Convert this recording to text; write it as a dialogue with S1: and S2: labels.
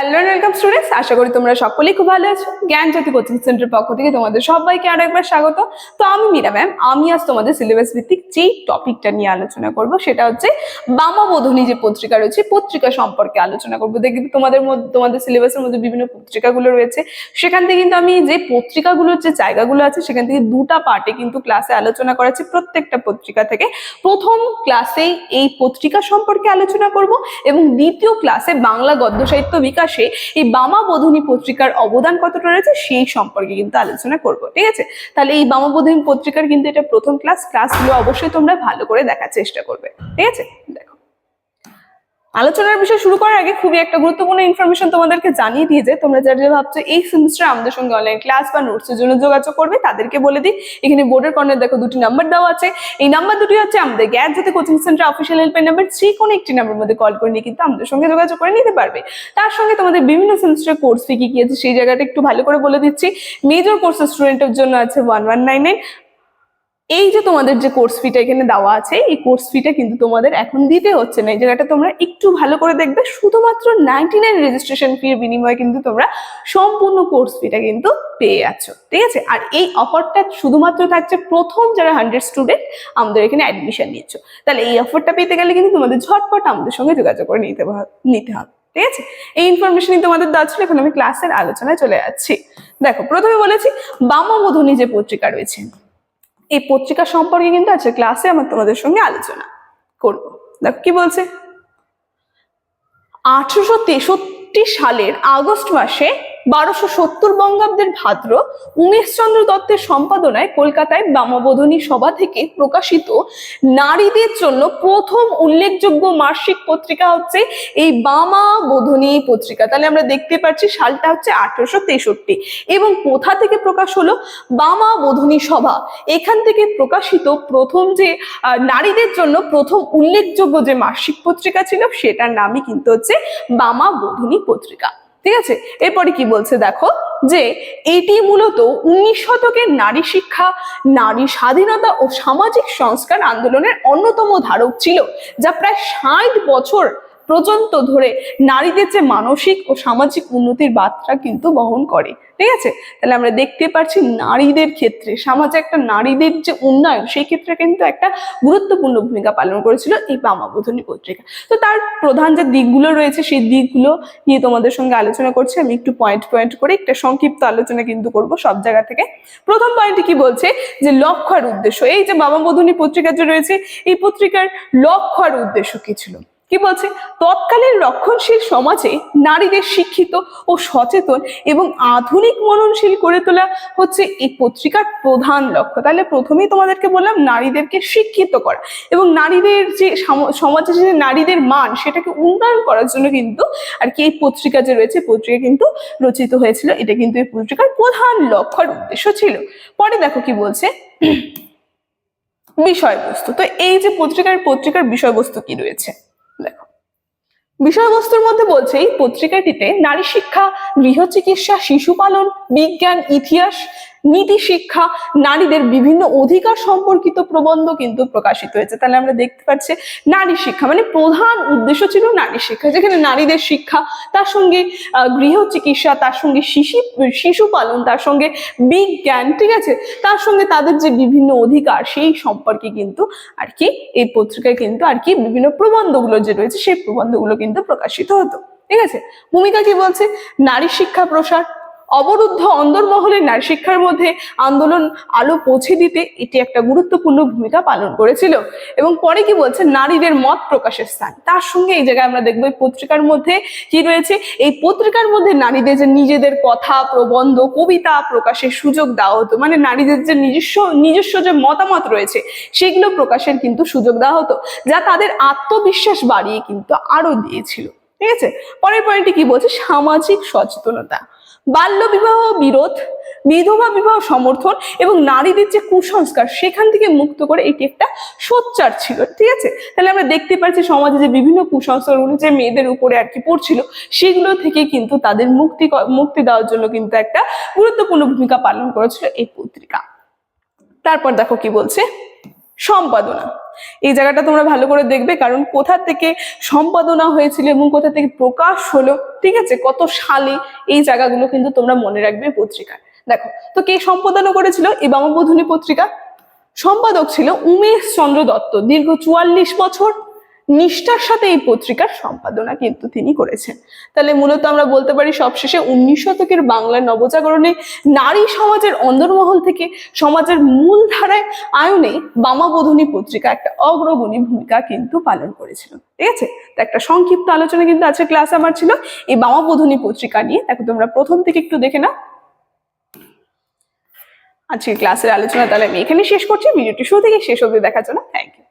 S1: Hello and welcome students, আশা করি তোমরা সকলেই খুব ভালো আছো। জ্ঞান জ্যোতি কোচিং সেন্টারের পক্ষ থেকে তোমাদের সবাইকে আরো একবার স্বাগত। তো আমি মীরা ম্যাম, আমি আজ তোমাদের সিলেবাস ভিত্তিক যেই টপিকটা নিয়ে আলোচনা করব সেটা হচ্ছে বামাবোধিনী যে পত্রিকা রয়েছে, পত্রিকা সম্পর্কে আলোচনা করব। দেখবে তোমাদের সিলেবাসের মধ্যে বিভিন্ন পত্রিকাগুলো রয়েছে, সেখান থেকে কিন্তু আমি যে পত্রিকাগুলোর যে জায়গাগুলো আছে সেখান থেকে দুটা পার্টে কিন্তু ক্লাসে আলোচনা করাচ্ছি। প্রত্যেকটা পত্রিকা থেকে প্রথম ক্লাসেই এই পত্রিকা সম্পর্কে আলোচনা করব এবং দ্বিতীয় ক্লাসে বাংলা গদ্য সাহিত্য বিকাশে এই বামাবোধিনী পত্রিকার অবদান কতটা রয়েছে সেই সম্পর্কে কিন্তু আলোচনা করব। ঠিক আছে, তাহলে এই বামাবোধিনী পত্রিকার কিন্তু এটা প্রথম ক্লাসগুলো অবশ্যই তোমরা ভালো করে দেখার চেষ্টা করবে। ঠিক আছে, দেখো আলোচনার বিষয় শুরু করার আগে খুবই একটা গুরুত্বপূর্ণ ইনফরমেশন তোমাদেরকে জানিয়ে দিয়ে যে তোমরা যারা ভাবছো এই সেমিস্টার আমাদের সঙ্গে অনলাইন ক্লাস বা নোটসের জন্য যোগাযোগ করবে তাদেরকে বলে দিই, এখানে বোর্ডের কর্নার দেখো দুটি নাম্বার দেওয়া আছে। এই নাম্বার দুটি হচ্ছে আমাদের Gyan Jyoti coaching centre official helpline number. যে কোনো একটি নাম্বার মধ্যে কল করে নিয়ে কিন্তু আমাদের সঙ্গে যোগাযোগ করে নিতে পারবে। তার সঙ্গে তোমাদের বিভিন্ন সেমিস্টার কোর্স ফি কি আছে সেই জায়গাটা একটু ভালো করে বলে দিচ্ছি। মেজর কোর্সের স্টুডেন্টের জন্য আছে 1199। এই যে তোমাদের যে কোর্স ফিটা এখানে দেওয়া আছে, এই কোর্স ফিটা কিন্তু তোমাদের এখন দিতে হচ্ছে না। এই জায়গাটা তোমরা একটু ভালো করে দেখবে, শুধুমাত্র 99 রেজিস্ট্রেশন ফির বিনিময়ে কিন্তু তোমরা সম্পূর্ণ কোর্স ফিটা কিন্তু পেয়ে যাচ্ছ। ঠিক আছে, আর এই অফারটা শুধুমাত্র থাকছে প্রথম যারা 100 স্টুডেন্ট আমাদের এখানে অ্যাডমিশন নিচ্ছ। তাহলে এই অফারটা পেতে গেলে কিন্তু তোমাদের ঝটপট আমাদের সঙ্গে যোগাযোগ করে নিতে হবে। ঠিক আছে, এই ইনফরমেশনই তোমাদের দেওয়া ছিল। এখন আমি ক্লাসের আলোচনায় চলে যাচ্ছি। দেখো, প্রথমে বলেছি বামাবোধিনী যে পত্রিকা রয়েছে, এই পত্রিকা সম্পর্কে কিন্তু আছে ক্লাসে আমার তোমাদের সঙ্গে আলোচনা করব। দেখো কি বলছে, 1863 সালের আগস্ট মাসে 1270 বঙ্গাব্দের ভাদ্র উমেশচন্দ্র দত্তের সম্পাদনায় কলকাতায় বামাবোধিনী সভা থেকে প্রকাশিত নারীদের জন্য প্রথম উল্লেখযোগ্য মাসিক পত্রিকা হচ্ছে এই বামাবোধিনী পত্রিকা। তাহলে আমরা দেখতে পাচ্ছি সালটা হচ্ছে 1863 এবং কোথা থেকে প্রকাশ হলো? বামাবোধিনী সভা। এখান থেকে প্রকাশিত প্রথম যে নারীদের জন্য প্রথম উল্লেখযোগ্য যে মাসিক পত্রিকা ছিল সেটার নামই কিন্তু হচ্ছে বামাবোধিনী পত্রিকা। ঠিক আছে, এরপরে কি বলছে দেখো, যে এটি মূলত 19 শতকের নারী শিক্ষা, নারী স্বাধীনতা ও সামাজিক সংস্কার আন্দোলনের অন্যতম ধারক ছিল, যা প্রায় 60 বছর পর্যন্ত ধরে নারীদের যে মানসিক ও সামাজিক উন্নতির বার্তা কিন্তু বহন করে। ঠিক আছে, তাহলে আমরা দেখতে পাচ্ছি নারীদের ক্ষেত্রে সমাজে একটা নারীদের যে উন্নয়ন সেই ক্ষেত্রে কিন্তু একটা গুরুত্বপূর্ণ ভূমিকা পালন করেছিল এই বামাবোধিনী পত্রিকা। তো তার প্রধান যে দিকগুলো রয়েছে সেই দিকগুলো নিয়ে তোমাদের সঙ্গে আলোচনা করছি। আমি একটু পয়েন্ট করে একটা সংক্ষিপ্ত আলোচনা কিন্তু করব সব জায়গা থেকে। প্রথম পয়েন্টে কি বলছে, যে লক্ষ্য আর উদ্দেশ্য। এই যে বামাবোধিনী পত্রিকা যে রয়েছে, এই পত্রিকার লক্ষ্য আর উদ্দেশ্য কি ছিল? কি বলছে, তৎকালীন রক্ষণশীল সমাজে নারীদের শিক্ষিত ও সচেতন এবং আধুনিক মননশীল করে তোলা হচ্ছে এই পত্রিকার প্রধান লক্ষ্য। তাহলে প্রথমেই তোমাদেরকে বললাম নারীদেরকে শিক্ষিত করা এবং নারীদের যে সমাজে যে নারীদের মান সেটাকে উন্নয়ন করার জন্য কিন্তু আর কি এই পত্রিকা যে রয়েছে পত্রিকা কিন্তু রচিত হয়েছিল। এটা কিন্তু এই পত্রিকার প্রধান লক্ষ্য আর উদ্দেশ্য ছিল। পরে দেখো কি বলছে, বিষয়বস্তু। তো এই যে পত্রিকার বিষয়বস্তু কি রয়েছে দেখো, বিষয়বস্তুর মধ্যে বলছে এই পত্রিকাটিতে নারী শিক্ষা, গৃহ চিকিৎসা, শিশু পালন, বিজ্ঞান, ইতিহাস, নীতি শিক্ষা, নারীদের বিভিন্ন অধিকার সম্পর্কিত প্রবন্ধ কিন্তু প্রকাশিত হয়েছে। তাহলে আমরা দেখতে পাচ্ছি নারী শিক্ষা মানে প্রধান উদ্দেশ্য ছিল নারী শিক্ষা, যেখানে নারীদের শিক্ষা, তার সঙ্গে গৃহ চিকিৎসা, তার সঙ্গে শিশু পালন, তার সঙ্গে বিজ্ঞান, ঠিক আছে, তার সঙ্গে তাদের যে বিভিন্ন অধিকার সেই সম্পর্কে কিন্তু আর কি এই পত্রিকায় কিন্তু আর কি বিভিন্ন প্রবন্ধগুলো যে রয়েছে সেই প্রবন্ধগুলো কিন্তু প্রকাশিত হতো। ঠিক আছে, ভূমিকা কি বলছে, নারী শিক্ষা প্রসার, অবরুদ্ধ অন্দরমহলে নারী শিক্ষার মধ্যে আন্দোলন আলো পৌঁছে দিতে এটি একটা গুরুত্বপূর্ণ ভূমিকা পালন করেছিল। এবং পরে কি বলছে, নারীদের মত প্রকাশের স্থান। তার সঙ্গে এই জায়গায় আমরা দেখবো এই পত্রিকার মধ্যে কি রয়েছে, এই পত্রিকার মধ্যে নারীদের যে নিজেদের কথা, প্রবন্ধ, কবিতা প্রকাশের সুযোগ দেওয়া হতো। মানে নারীদের যে নিজস্ব যে মতামত রয়েছে সেগুলো প্রকাশের কিন্তু সুযোগ দেওয়া হতো, যা তাদের আত্মবিশ্বাস বাড়িয়ে কিন্তু আরো দিয়েছিল। ঠিক আছে, পরের পয়েন্টে কি বলছে, সামাজিক সচেতনতা, বাল্য বিবাহ বিরোধ, বিধবা বিবাহ সমর্থন এবং নারীদের যে কুসংস্কার সেখান থেকে মুক্ত করে এটি একটা সোচ্চার ছিল। ঠিক আছে, তাহলে আমরা দেখতে পাচ্ছি সমাজে যে বিভিন্ন কুসংস্কারগুলো যে মেয়েদের উপরে আর কি পড়ছিল সেগুলো থেকে কিন্তু তাদের মুক্তি দেওয়ার জন্য কিন্তু একটা গুরুত্বপূর্ণ ভূমিকা পালন করেছিল এই পত্রিকা। তারপর দেখো কি বলছে, সম্পাদনা। এই জায়গাটা তোমরা ভালো করে দেখবে, কারণ কোথা থেকে সম্পাদনা হয়েছিল এবং কোথা থেকে প্রকাশ হলো, ঠিক আছে, কত সালে, এই জায়গাগুলো কিন্তু তোমরা মনে রাখবে পত্রিকায়। দেখো তো কে সম্পাদনা করেছিল এই বামাবোধিনী পত্রিকা? সম্পাদক ছিল উমেশ চন্দ্র দত্ত। দীর্ঘ 44 বছর নিষ্ঠার সাথে এই পত্রিকার সম্পাদনা কিন্তু তিনি করেছেন। তাহলে মূলত আমরা বলতে পারি সবশেষে 19 শতকের বাংলার নবজাগরণে নারী সমাজের অন্দরমহল থেকে সমাজের মূল ধারায় আয়নে বামাবোধিনী পত্রিকা একটা অগ্রগণী ভূমিকা কিন্তু পালন করেছিল। ঠিক আছে, তো একটা সংক্ষিপ্ত আলোচনা কিন্তু আজকে ক্লাস আমার ছিল এই বামাবোধিনী পত্রিকা নিয়ে। দেখো তোমরা প্রথম থেকে একটু দেখে নাও। আজকের ক্লাসের আলোচনা তাহলে আমি এখানে শেষ করছি। ভিডিওটি শুরু থেকে শেষ অবধি দেখার জন্য থ্যাংক ইউ।